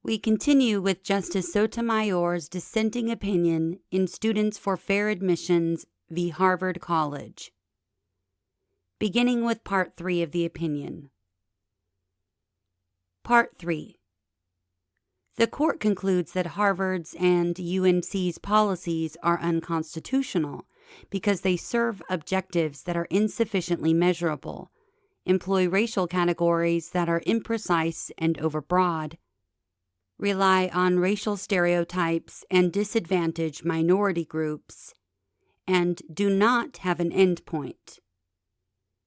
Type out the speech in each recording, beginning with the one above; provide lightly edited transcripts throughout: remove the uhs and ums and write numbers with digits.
We continue with Justice Sotomayor's dissenting opinion in Students for Fair Admissions v. Harvard College. Beginning with Part 3 of the opinion. Part 3. The Court concludes that Harvard's and UNC's policies are unconstitutional because they serve objectives that are insufficiently measurable, employ racial categories that are imprecise and overbroad, rely on racial stereotypes and disadvantage minority groups, and do not have an endpoint.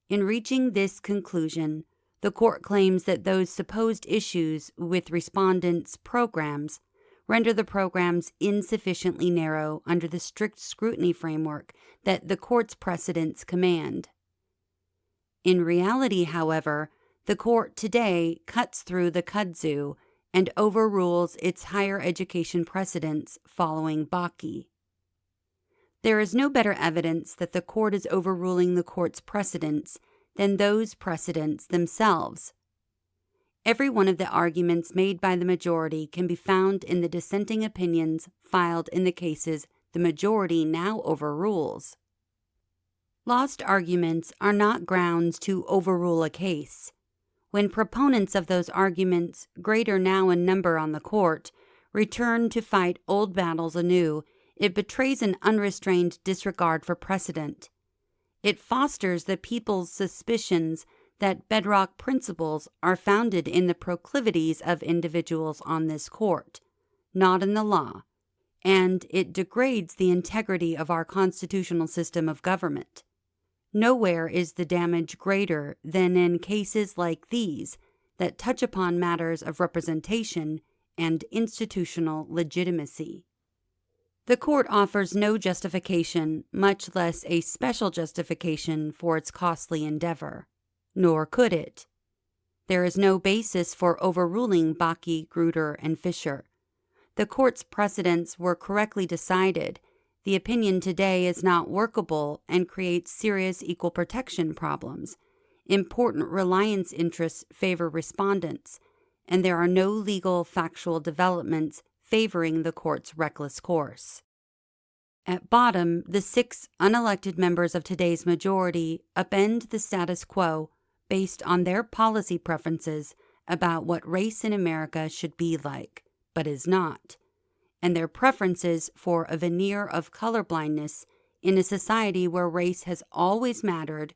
In reaching this conclusion, the Court claims that those supposed issues with respondents' programs render the programs insufficiently narrow under the strict scrutiny framework that the Court's precedents command. In reality, however, the Court today cuts through the kudzu and overrules its higher education precedents following Bakke. There is no better evidence that the Court is overruling the Court's precedents than those precedents themselves. Every one of the arguments made by the majority can be found in the dissenting opinions filed in the cases the majority now overrules. Lost arguments are not grounds to overrule a case. When proponents of those arguments, greater now in number on the Court, return to fight old battles anew, it betrays an unrestrained disregard for precedent. It fosters the people's suspicions that bedrock principles are founded in the proclivities of individuals on this Court, not in the law, and it degrades the integrity of our constitutional system of government. Nowhere is the damage greater than in cases like these that touch upon matters of representation and institutional legitimacy. The Court offers no justification, much less a special justification, for its costly endeavor, nor could it. There is no basis for overruling Bakke, Grutter, and Fisher. The Court's precedents were correctly decided. The opinion today is not workable and creates serious equal protection problems. Important reliance interests favor respondents, and there are no legal factual developments favoring the Court's reckless course. At bottom, the 6 unelected members of today's majority upend the status quo based on their policy preferences about what race in America should be like, but is not, and their preferences for a veneer of colorblindness in a society where race has always mattered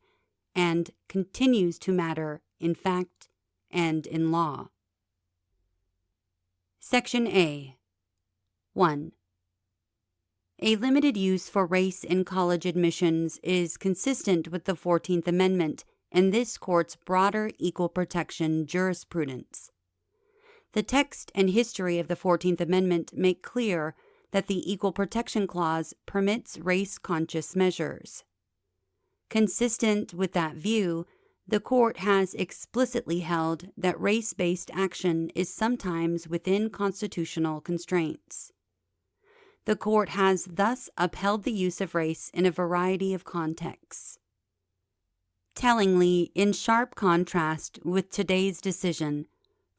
and continues to matter in fact and in law. Section A. 1. A limited use for race in college admissions is consistent with the 14th Amendment and this Court's broader equal protection jurisprudence. The text and history of the 14th Amendment make clear that the Equal Protection Clause permits race-conscious measures. Consistent with that view, the Court has explicitly held that race-based action is sometimes within constitutional constraints. The Court has thus upheld the use of race in a variety of contexts. Tellingly, in sharp contrast with today's decision,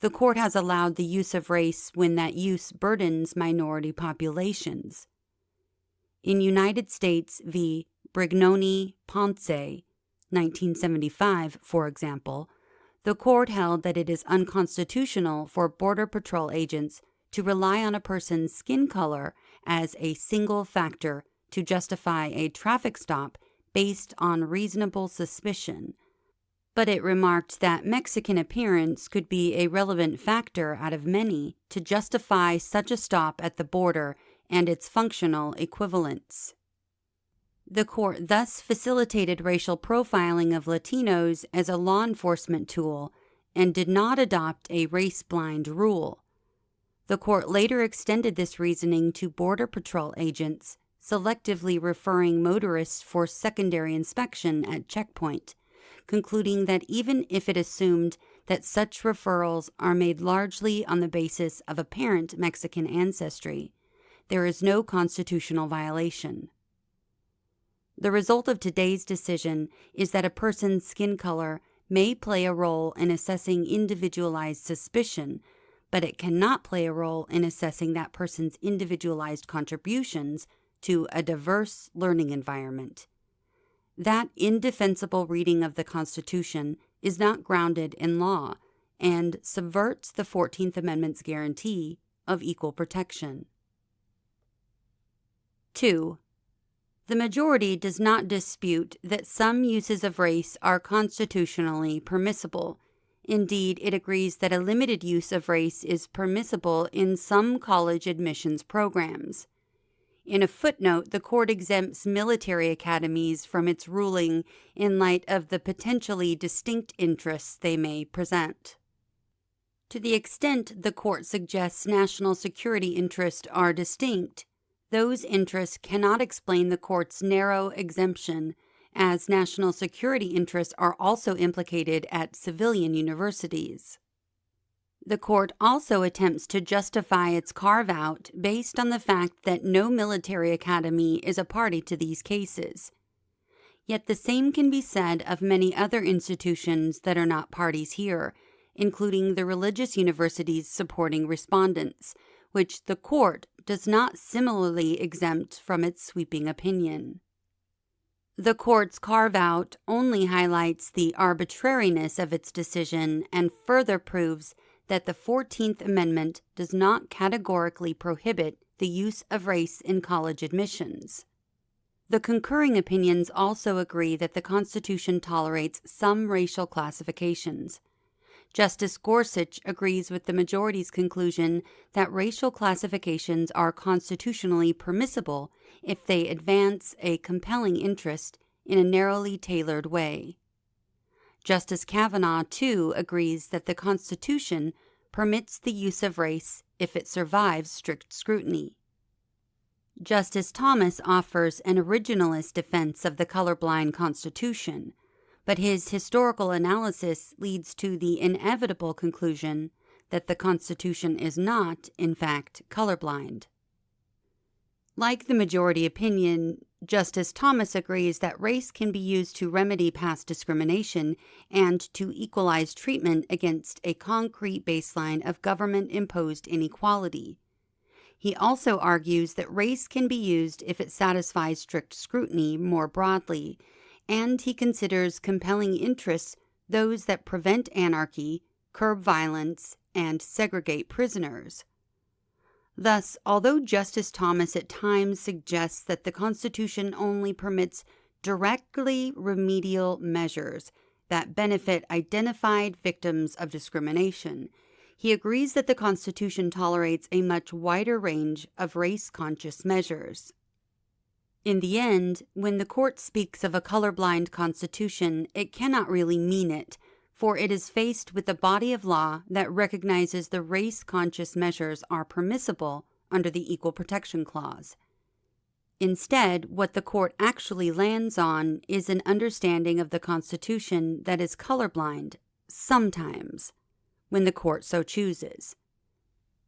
the Court has allowed the use of race when that use burdens minority populations. In United States v. Brignoni-Ponce, 1975, for example, the Court held that it is unconstitutional for Border Patrol agents to rely on a person's skin color as a single factor to justify a traffic stop based on reasonable suspicion, but it remarked that Mexican appearance could be a relevant factor out of many to justify such a stop at the border and its functional equivalence. The Court thus facilitated racial profiling of Latinos as a law enforcement tool and did not adopt a race-blind rule. The Court later extended this reasoning to Border Patrol agents, selectively referring motorists for secondary inspection at checkpoint, concluding that even if it assumed that such referrals are made largely on the basis of apparent Mexican ancestry, there is no constitutional violation. The result of today's decision is that a person's skin color may play a role in assessing individualized suspicion, but it cannot play a role in assessing that person's individualized contributions to a diverse learning environment. That indefensible reading of the Constitution is not grounded in law and subverts the 14th Amendment's guarantee of equal protection. 2. The majority does not dispute that some uses of race are constitutionally permissible. Indeed, it agrees that a limited use of race is permissible in some college admissions programs. In a footnote, the court exempts military academies from its ruling in light of the potentially distinct interests they may present. To the extent the court suggests national security interests are distinct, those interests cannot explain the court's narrow exemption, as national security interests are also implicated at civilian universities. The court also attempts to justify its carve-out based on the fact that no military academy is a party to these cases. Yet the same can be said of many other institutions that are not parties here, including the religious universities supporting respondents, which the court does not similarly exempt from its sweeping opinion. The court's carve-out only highlights the arbitrariness of its decision and further proves that the 14th Amendment does not categorically prohibit the use of race in college admissions. The concurring opinions also agree that the Constitution tolerates some racial classifications. Justice Gorsuch agrees with the majority's conclusion that racial classifications are constitutionally permissible if they advance a compelling interest in a narrowly tailored way. Justice Kavanaugh, too, agrees that the Constitution permits the use of race if it survives strict scrutiny. Justice Thomas offers an originalist defense of the colorblind Constitution, but his historical analysis leads to the inevitable conclusion that the Constitution is not, in fact, colorblind. Like the majority opinion, Justice Thomas agrees that race can be used to remedy past discrimination and to equalize treatment against a concrete baseline of government-imposed inequality. He also argues that race can be used if it satisfies strict scrutiny more broadly, and he considers compelling interests those that prevent anarchy, curb violence, and segregate prisoners. Thus, although Justice Thomas at times suggests that the Constitution only permits directly remedial measures that benefit identified victims of discrimination, he agrees that the Constitution tolerates a much wider range of race-conscious measures. In the end, when the court speaks of a colorblind Constitution, it cannot really mean it, for it is faced with a body of law that recognizes the race-conscious measures are permissible under the Equal Protection Clause. Instead, what the court actually lands on is an understanding of the Constitution that is colorblind, sometimes, when the court so chooses.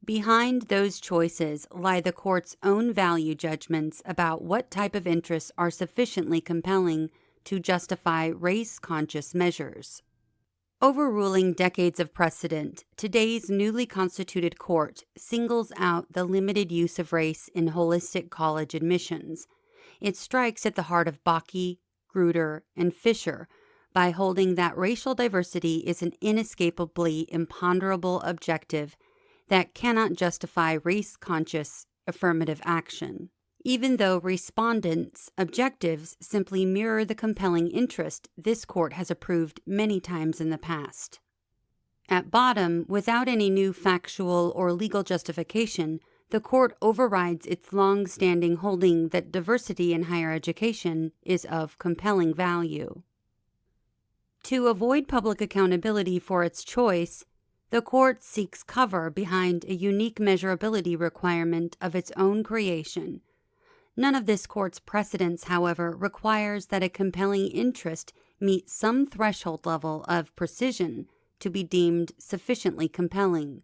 Behind those choices lie the court's own value judgments about what type of interests are sufficiently compelling to justify race-conscious measures. Overruling decades of precedent, today's newly constituted court singles out the limited use of race in holistic college admissions. It strikes at the heart of Bakke, Grutter, and Fisher by holding that racial diversity is an inescapably imponderable objective that cannot justify race-conscious affirmative action, even though respondents' objectives simply mirror the compelling interest this court has approved many times in the past. At bottom, without any new factual or legal justification, the court overrides its long-standing holding that diversity in higher education is of compelling value. To avoid public accountability for its choice, the court seeks cover behind a unique measurability requirement of its own creation. None of this court's precedents, however, requires that a compelling interest meet some threshold level of precision to be deemed sufficiently compelling.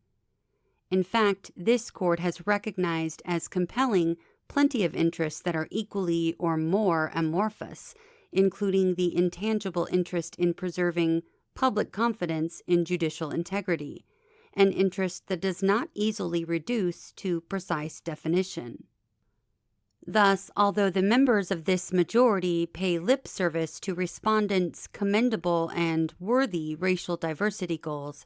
In fact, this court has recognized as compelling plenty of interests that are equally or more amorphous, including the intangible interest in preserving public confidence in judicial integrity, an interest that does not easily reduce to precise definition. Thus, although the members of this majority pay lip service to respondents' commendable and worthy racial diversity goals,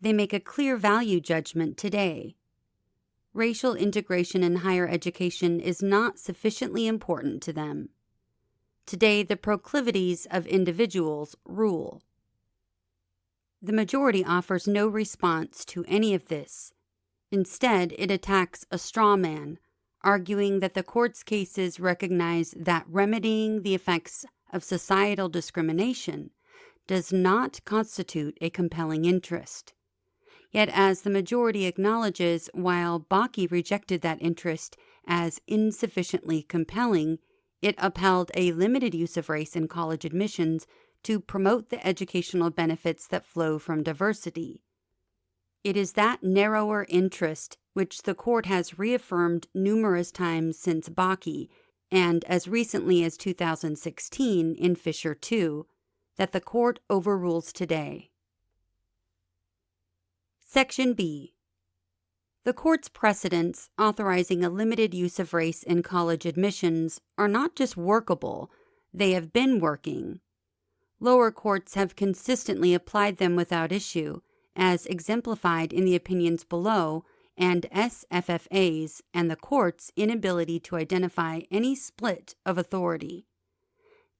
they make a clear value judgment today. Racial integration in higher education is not sufficiently important to them. Today, the proclivities of individuals rule. The majority offers no response to any of this. Instead, it attacks a straw man, arguing that the court's cases recognize that remedying the effects of societal discrimination does not constitute a compelling interest. Yet, as the majority acknowledges, while Bakke rejected that interest as insufficiently compelling, it upheld a limited use of race in college admissions to promote the educational benefits that flow from diversity. It is that narrower interest which the court has reaffirmed numerous times since Bakke, and as recently as 2016 in Fisher 2, that the court overrules today. Section B. The court's precedents authorizing a limited use of race in college admissions are not just workable, they have been working. Lower courts have consistently applied them without issue, as exemplified in the opinions below and SFFA's and the court's inability to identify any split of authority.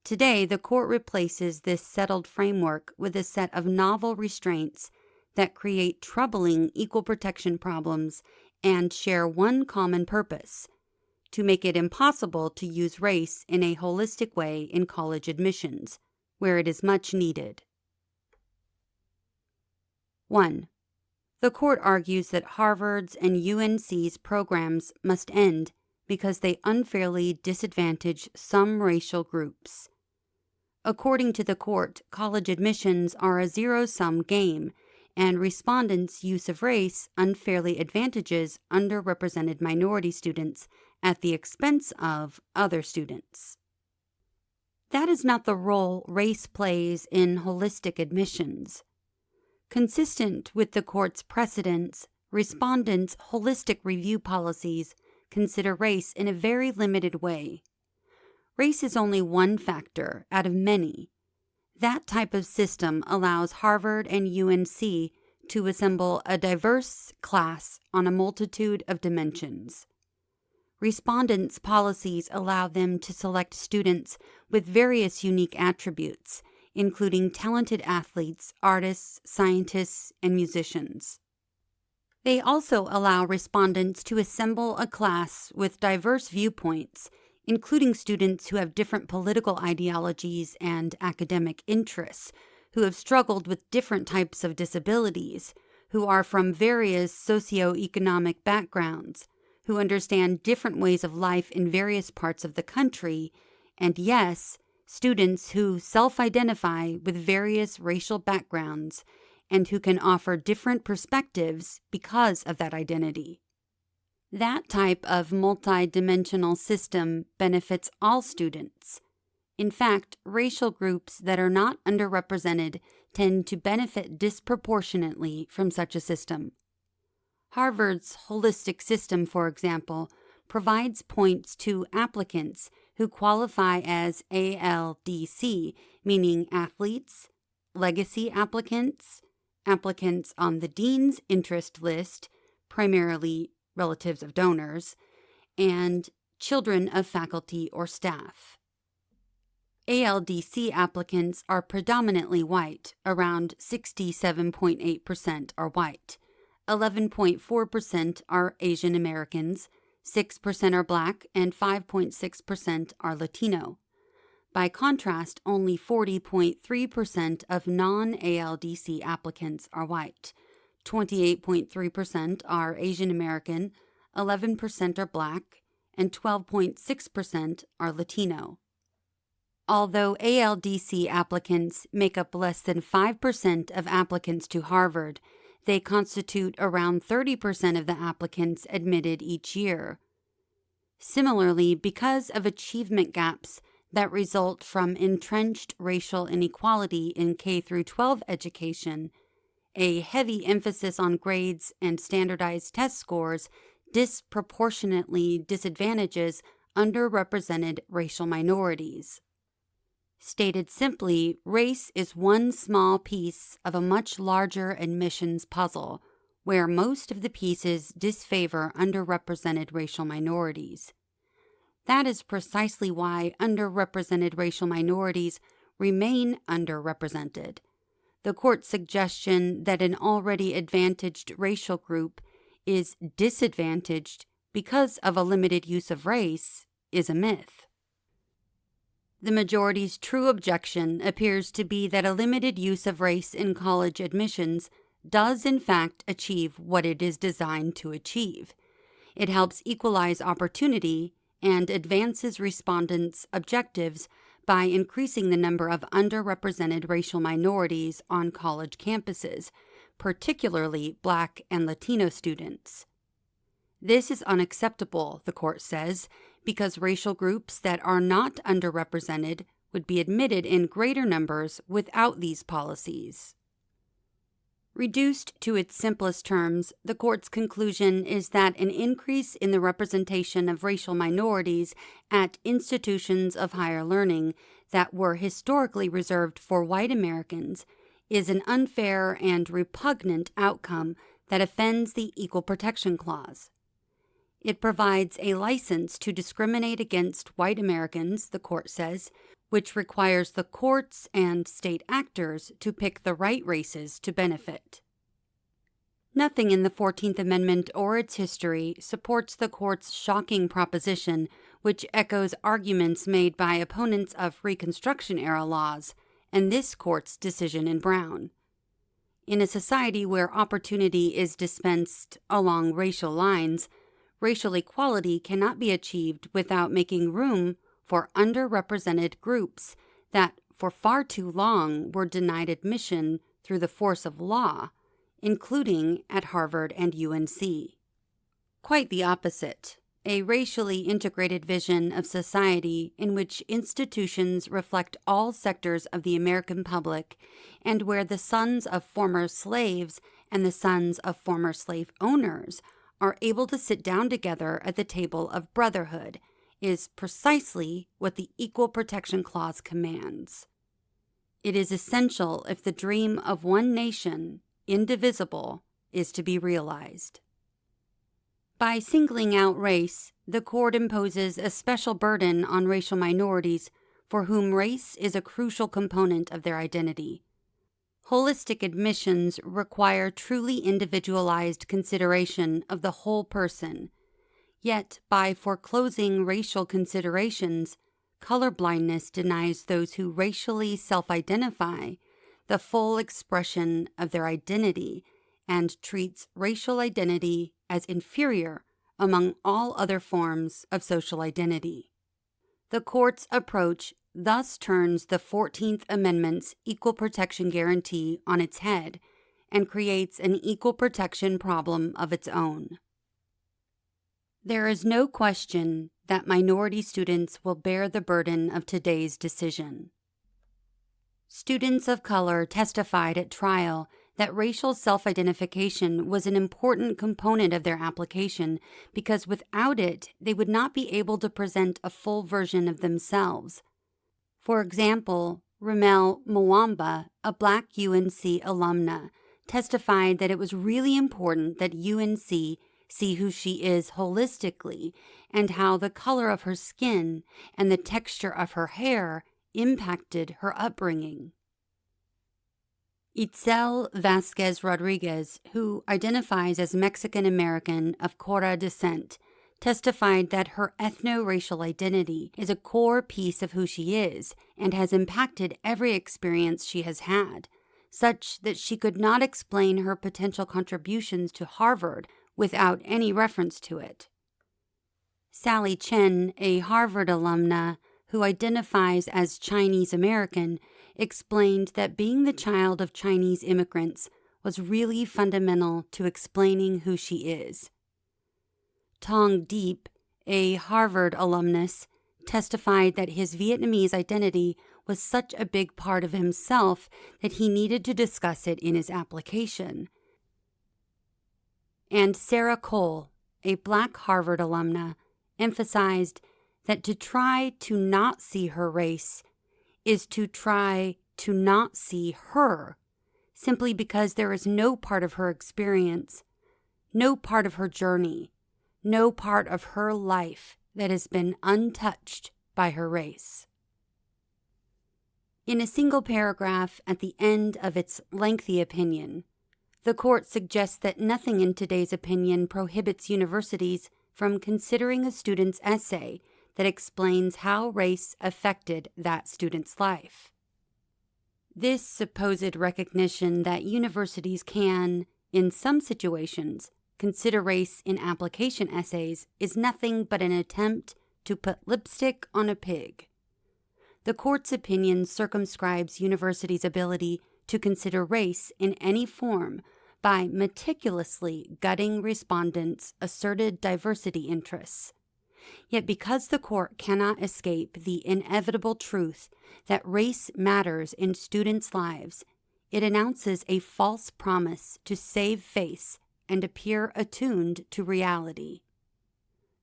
Today, the court replaces this settled framework with a set of novel restraints that create troubling equal protection problems and share one common purpose: to make it impossible to use race in a holistic way in college admissions, where it is much needed. 1. The court argues that Harvard's and UNC's programs must end because they unfairly disadvantage some racial groups. According to the court, college admissions are a zero-sum game, and respondents' use of race unfairly advantages underrepresented minority students at the expense of other students. That is not the role race plays in holistic admissions. Consistent with the court's precedents, respondents' holistic review policies consider race in a very limited way. Race is only one factor out of many. That type of system allows Harvard and UNC to assemble a diverse class on a multitude of dimensions. Respondents' policies allow them to select students with various unique attributes, including talented athletes, artists, scientists, and musicians. They also allow respondents to assemble a class with diverse viewpoints, including students who have different political ideologies and academic interests, who have struggled with different types of disabilities, who are from various socioeconomic backgrounds, who understand different ways of life in various parts of the country, and yes, students who self-identify with various racial backgrounds and who can offer different perspectives because of that identity. That type of multidimensional system benefits all students. In fact, racial groups that are not underrepresented tend to benefit disproportionately from such a system. Harvard's holistic system, for example, provides points to applicants who qualify as ALDC, meaning athletes, legacy applicants, applicants on the dean's interest list, primarily relatives of donors, and children of faculty or staff. ALDC applicants are predominantly white, around 67.8% are white. 11.4% are Asian Americans, 6% are Black, and 5.6% are Latino. By contrast, only 40.3% of non-ALDC applicants are white, 28.3% are Asian American, 11% are Black, and 12.6% are Latino. Although ALDC applicants make up less than 5% of applicants to Harvard, they constitute around 30% of the applicants admitted each year. Similarly, because of achievement gaps that result from entrenched racial inequality in K-12 education, a heavy emphasis on grades and standardized test scores disproportionately disadvantages underrepresented racial minorities. Stated simply, race is one small piece of a much larger admissions puzzle, where most of the pieces disfavor underrepresented racial minorities. That is precisely why underrepresented racial minorities remain underrepresented. The court's suggestion that an already advantaged racial group is disadvantaged because of a limited use of race is a myth. The majority's true objection appears to be that a limited use of race in college admissions does in fact achieve what it is designed to achieve. It helps equalize opportunity and advances respondents' objectives by increasing the number of underrepresented racial minorities on college campuses, particularly Black and Latino students. This is unacceptable, the court says, because racial groups that are not underrepresented would be admitted in greater numbers without these policies. Reduced to its simplest terms, the court's conclusion is that an increase in the representation of racial minorities at institutions of higher learning that were historically reserved for white Americans is an unfair and repugnant outcome that offends the Equal Protection Clause. It provides a license to discriminate against white Americans, the court says, which requires the courts and state actors to pick the right races to benefit. Nothing in the 14th Amendment or its history supports the court's shocking proposition, which echoes arguments made by opponents of Reconstruction-era laws and this court's decision in Brown. In a society where opportunity is dispensed along racial lines, racial equality cannot be achieved without making room for underrepresented groups that for far too long were denied admission through the force of law, including at Harvard and UNC. Quite the opposite, a racially integrated vision of society in which institutions reflect all sectors of the American public and where the sons of former slaves and the sons of former slave owners are able to sit down together at the table of brotherhood is precisely what the Equal Protection Clause commands. It is essential if the dream of one nation, indivisible, is to be realized. By singling out race, the court imposes a special burden on racial minorities for whom race is a crucial component of their identity. Holistic admissions require truly individualized consideration of the whole person. Yet, by foreclosing racial considerations, colorblindness denies those who racially self-identify the full expression of their identity and treats racial identity as inferior among all other forms of social identity. The court's approach thus turns the 14th Amendment's equal protection guarantee on its head and creates an equal protection problem of its own. There is no question that minority students will bear the burden of today's decision. Students of color testified at trial that racial self-identification was an important component of their application because without it, they would not be able to present a full version of themselves. For example, Ramel Mwamba, a Black UNC alumna, testified that it was really important that UNC see who she is holistically and how the color of her skin and the texture of her hair impacted her upbringing. Itzel Vasquez Rodriguez, who identifies as Mexican-American of Cora descent, testified that her ethno-racial identity is a core piece of who she is and has impacted every experience she has had, such that she could not explain her potential contributions to Harvard without any reference to it. Sally Chen, a Harvard alumna who identifies as Chinese American, explained that being the child of Chinese immigrants was really fundamental to explaining who she is. Tong Deep, a Harvard alumnus, testified that his Vietnamese identity was such a big part of himself that he needed to discuss it in his application. And Sarah Cole, a Black Harvard alumna, emphasized that to try to not see her race is to try to not see her, simply because there is no part of her experience, no part of her journey, no part of her life that has been untouched by her race. In a single paragraph at the end of its lengthy opinion, the court suggests that nothing in today's opinion prohibits universities from considering a student's essay that explains how race affected that student's life. This supposed recognition that universities can, in some situations, consider race in application essays is nothing but an attempt to put lipstick on a pig. The court's opinion circumscribes universities' ability to consider race in any form by meticulously gutting respondents' asserted diversity interests. Yet because the court cannot escape the inevitable truth that race matters in students' lives, it announces a false promise to save face and appear attuned to reality.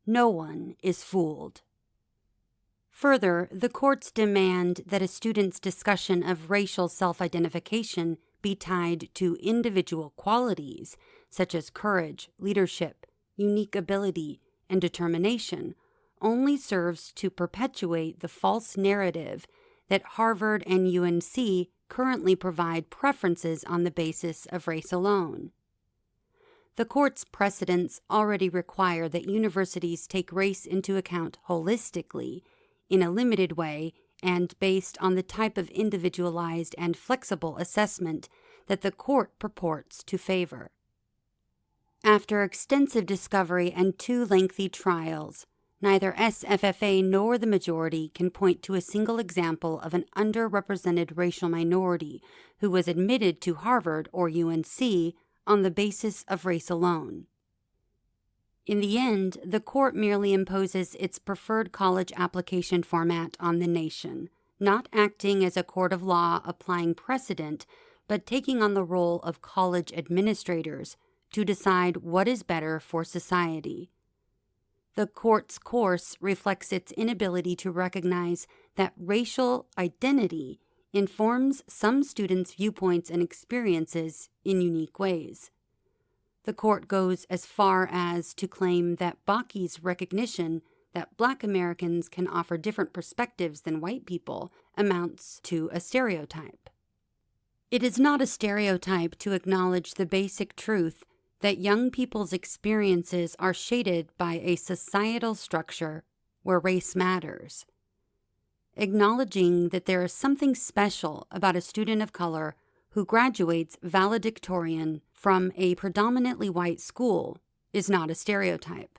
No one is fooled. Further, the courts demand that a student's discussion of racial self-identification be tied to individual qualities such as courage, leadership, unique ability, and determination only serves to perpetuate the false narrative that Harvard and UNC currently provide preferences on the basis of race alone. The court's precedents already require that universities take race into account holistically, in a limited way, and based on the type of individualized and flexible assessment that the court purports to favor. After extensive discovery and 2 lengthy trials, neither SFFA nor the majority can point to a single example of an underrepresented racial minority who was admitted to Harvard or UNC on the basis of race alone. In the end, the court merely imposes its preferred college application format on the nation, not acting as a court of law applying precedent, but taking on the role of college administrators to decide what is better for society. The court's course reflects its inability to recognize that racial identity informs some students' viewpoints and experiences in unique ways. The court goes as far as to claim that Baki's recognition that Black Americans can offer different perspectives than white people amounts to a stereotype. It is not a stereotype to acknowledge the basic truth that young people's experiences are shaded by a societal structure where race matters. Acknowledging that there is something special about a student of color who graduates valedictorian from a predominantly white school is not a stereotype.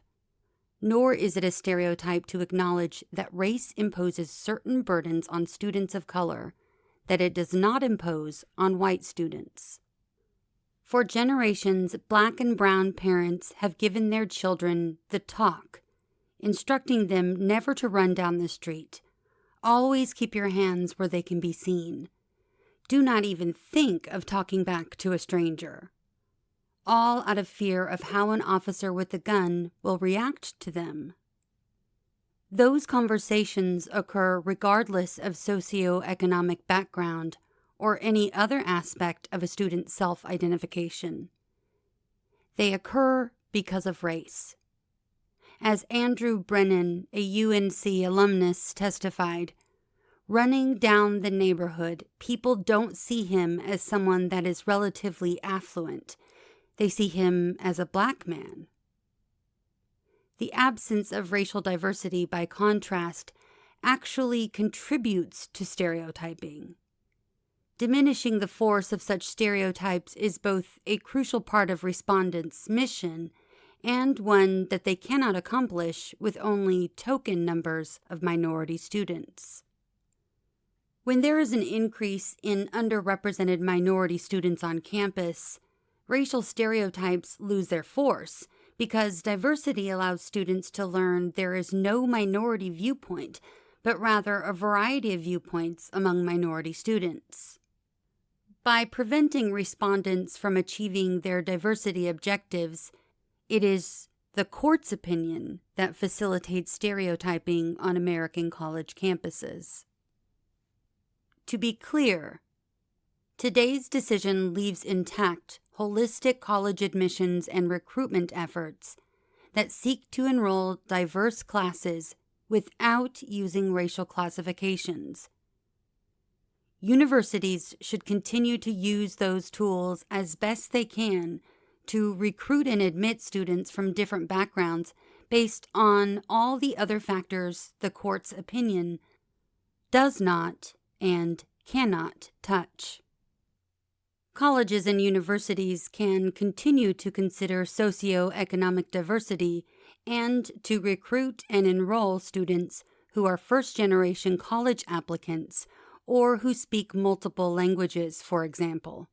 Nor is it a stereotype to acknowledge that race imposes certain burdens on students of color that it does not impose on white students. For generations, Black and brown parents have given their children the talk, instructing them never to run down the street. Always keep your hands where they can be seen. Do not even think of talking back to a stranger. All out of fear of how an officer with a gun will react to them. Those conversations occur regardless of socioeconomic background or any other aspect of a student's self-identification. They occur because of race. As Andrew Brennan, a UNC alumnus, testified, running down the neighborhood, people don't see him as someone that is relatively affluent. They see him as a Black man. The absence of racial diversity, by contrast, actually contributes to stereotyping. Diminishing the force of such stereotypes is both a crucial part of respondents' mission and one that they cannot accomplish with only token numbers of minority students. When there is an increase in underrepresented minority students on campus, racial stereotypes lose their force because diversity allows students to learn there is no minority viewpoint, but rather a variety of viewpoints among minority students. By preventing respondents from achieving their diversity objectives, it is the court's opinion that facilitates stereotyping on American college campuses. To be clear, today's decision leaves intact holistic college admissions and recruitment efforts that seek to enroll diverse classes without using racial classifications. Universities should continue to use those tools as best they can to recruit and admit students from different backgrounds based on all the other factors the court's opinion does not and cannot touch. Colleges and universities can continue to consider socioeconomic diversity and to recruit and enroll students who are first-generation college applicants or who speak multiple languages, for example.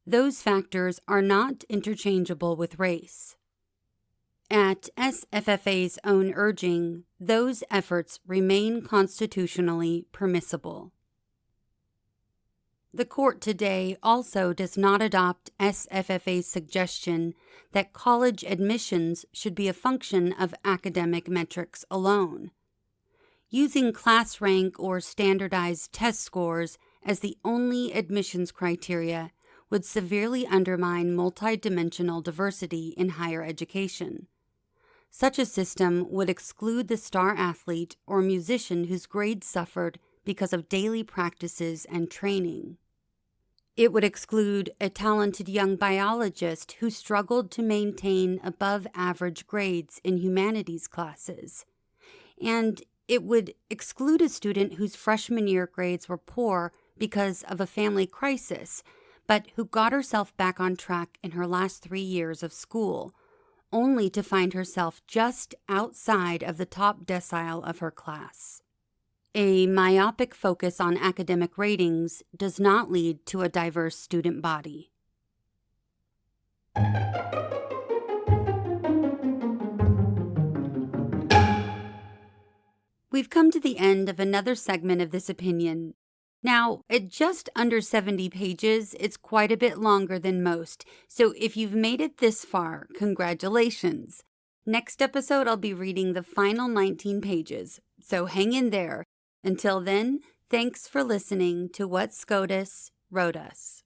Those factors are not interchangeable with race. At SFFA's own urging, those efforts remain constitutionally permissible. The court today also does not adopt SFFA's suggestion that college admissions should be a function of academic metrics alone. Using class rank or standardized test scores as the only admissions criteria would severely undermine multidimensional diversity in higher education. Such a system would exclude the star athlete or musician whose grades suffered because of daily practices and training. It would exclude a talented young biologist who struggled to maintain above-average grades in humanities classes. And it would exclude a student whose freshman year grades were poor because of a family crisis, but who got herself back on track in her last 3 years of school, only to find herself just outside of the top decile of her class. A myopic focus on academic ratings does not lead to a diverse student body. We've come to the end of another segment of this opinion. Now, at just under 70 pages, it's quite a bit longer than most, so if you've made it this far, congratulations. Next episode, I'll be reading the final 19 pages, so hang in there. Until then, thanks for listening to What SCOTUS Wrote Us.